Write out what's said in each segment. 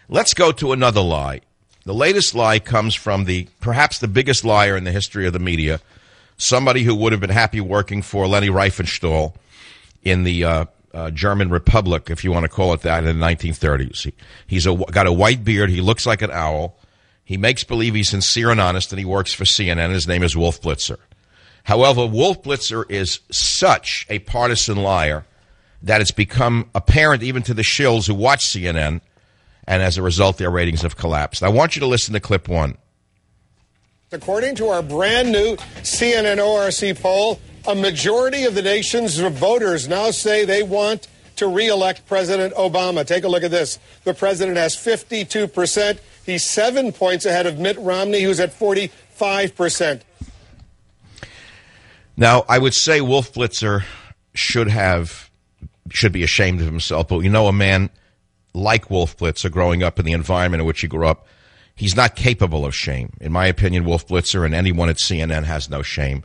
Let's go to another lie. The latest lie comes from perhaps the biggest liar in the history of the media, somebody who would have been happy working for Leni Riefenstahl in the German Republic, if you want to call it that, in the 1930s. He's got a white beard. He looks like an owl. He makes believe he's sincere and honest, and he works for CNN. His name is Wolf Blitzer. However, Wolf Blitzer is such a partisan liar that it's become apparent even to the shills who watch CNN, and as a result, their ratings have collapsed. I want you to listen to clip one. According to our brand new CNN ORC poll, a majority of the nation's voters now say they want to re-elect President Obama. Take a look at this. The president has 52%. He's 7 points ahead of Mitt Romney, who's at 45%. Now, I would say Wolf Blitzer should be ashamed of himself, but a man like Wolf Blitzer, growing up in the environment in which he grew up, he's not capable of shame. In my opinion, Wolf Blitzer and anyone at CNN has no shame.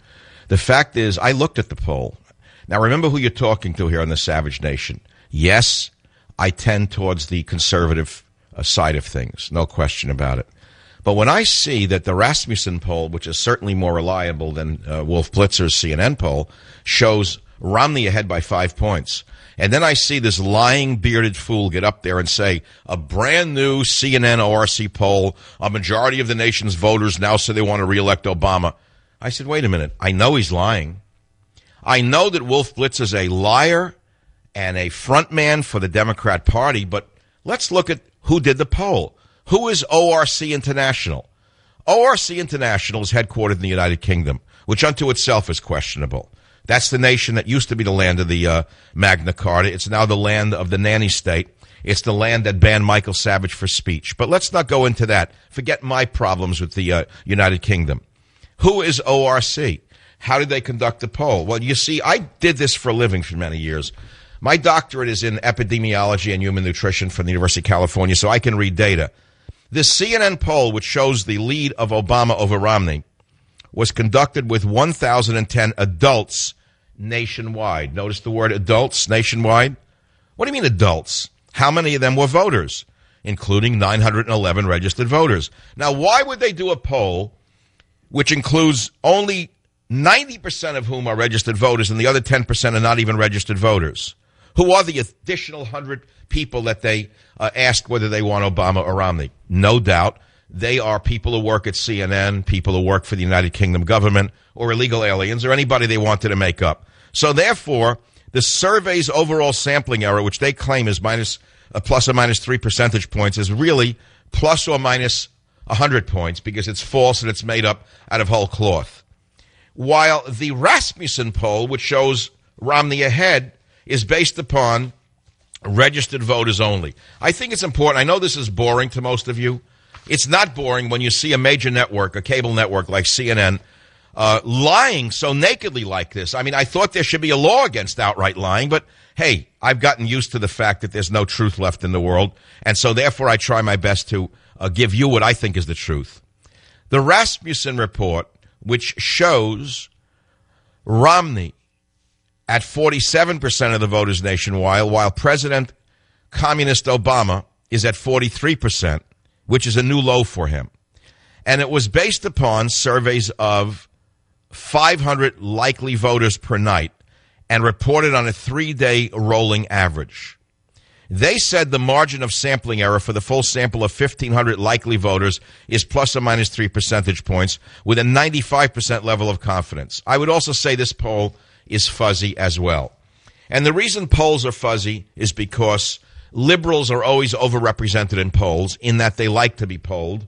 The fact is, I looked at the poll. Now, remember who you're talking to here on the Savage Nation. Yes, I tend towards the conservative side of things, no question about it. But when I see that the Rasmussen poll, which is certainly more reliable than Wolf Blitzer's CNN poll, shows Romney ahead by 5 points, and then I see this lying, bearded fool get up there and say, a brand new CNN ORC poll, a majority of the nation's voters now say they want to reelect Obama. I said, wait a minute. I know he's lying. I know that Wolf Blitzer is a liar and a front man for the Democrat Party, but let's look at who did the poll. Who is ORC International? ORC International is headquartered in the United Kingdom, which unto itself is questionable. That's the nation that used to be the land of the Magna Carta. It's now the land of the nanny state. It's the land that banned Michael Savage for speech. But let's not go into that. Forget my problems with the United Kingdom. Who is ORC? How did they conduct the poll? Well, you see, I did this for a living for many years. My doctorate is in epidemiology and human nutrition from the University of California, so I can read data. This CNN poll, which shows the lead of Obama over Romney, was conducted with 1,010 adults nationwide. Notice the word adults nationwide. What do you mean adults? How many of them were voters, including 911 registered voters? Now, why would they do a poll which includes only 90% of whom are registered voters and the other 10% are not even registered voters? Who are the additional 100 people that they asked whether they want Obama or Romney? No doubt they are people who work at CNN, people who work for the United Kingdom government, or illegal aliens, or anybody they wanted to make up. So therefore, the survey's overall sampling error, which they claim is plus or minus 3 percentage points, is really plus or minus 100 points because it's false and it's made up out of whole cloth. While the Rasmussen poll, which shows Romney ahead, is based upon registered voters only. I think it's important. I know this is boring to most of you. It's not boring when you see a major network, a cable network like CNN, lying so nakedly like this. I mean, I thought there should be a law against outright lying, but hey, I've gotten used to the fact that there's no truth left in the world, and so therefore I try my best to give you what I think is the truth. The Rasmussen report, which shows Romney at 47% of the voters nationwide, while President Communist Obama is at 43%, which is a new low for him. And it was based upon surveys of 500 likely voters per night and reported on a 3-day rolling average. They said the margin of sampling error for the full sample of 1,500 likely voters is plus or minus 3 percentage points with a 95% level of confidence. I would also say this poll is fuzzy as well. And the reason polls are fuzzy is because liberals are always overrepresented in polls in that they like to be polled.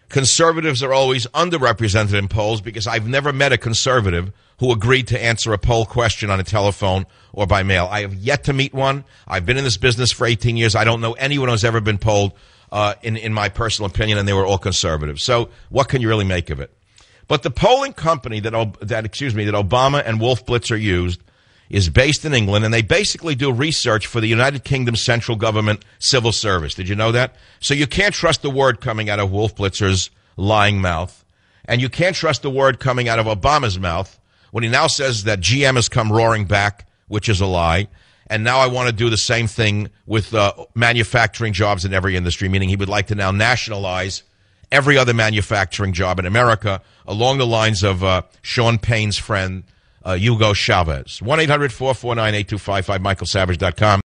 Conservatives are always underrepresented in polls because I've never met a conservative who agreed to answer a poll question on a telephone or by mail. I have yet to meet one. I've been in this business for 18 years. I don't know anyone who's ever been polled, in my personal opinion, and they were all conservatives. So what can you really make of it? But the polling company that Obama and Wolf Blitzer used is based in England, and they basically do research for the United Kingdom Central Government Civil Service. Did you know that? So you can't trust the word coming out of Wolf Blitzer's lying mouth, and you can't trust the word coming out of Obama's mouth when he now says that GM has come roaring back, which is a lie, And now I want to do the same thing with manufacturing jobs in every industry, meaning he would like to now nationalize every other manufacturing job in America along the lines of Sean Payne's friend, Hugo Chavez. 1-800-449-8255, michaelsavage.com.